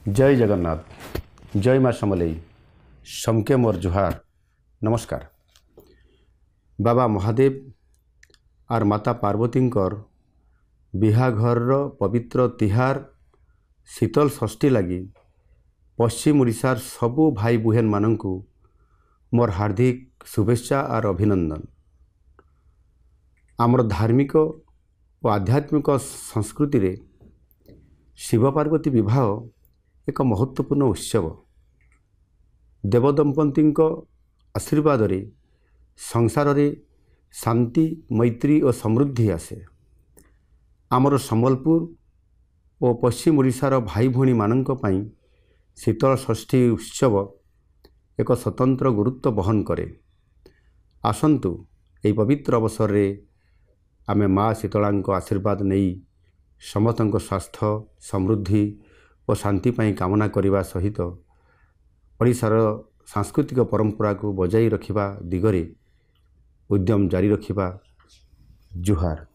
जय जगन्नाथ जय माँ समलेई समके मोर जुहार नमस्कार। बाबा महादेव आर माता पार्वतींकर बिहाघर पवित्र तिहार शीतल षष्ठी लगी पश्चिम ओडिशार सबु भाई बुहेन मानंकु मोर हार्दिक शुभेच्छा और अभिनंदन। आमर धार्मिक और आध्यात्मिक संस्कृति रे शिव पार्वती विवाह एक महत्वपूर्ण उत्सव। देवदंपति आशीर्वाद रे संसार रे शांति मैत्री और समृद्धि आसे। आमर संबलपुर और पश्चिम ओडिशार भाई भौणी मानंक पई शीतल षष्ठी उत्सव एक स्वतंत्र गुरुत्व बहन करे। आसंतु एही पवित्र अवसर रे आमे माँ शीतलांक आशीर्वाद नहीं समस्तक स्वास्थ्य समृद्धि और शांति पाई कामना करने सहित ओडिशार सांस्कृतिक परंपरा को बजाई रखिबा दिगरे उद्यम जारी रखिबा। जुहार।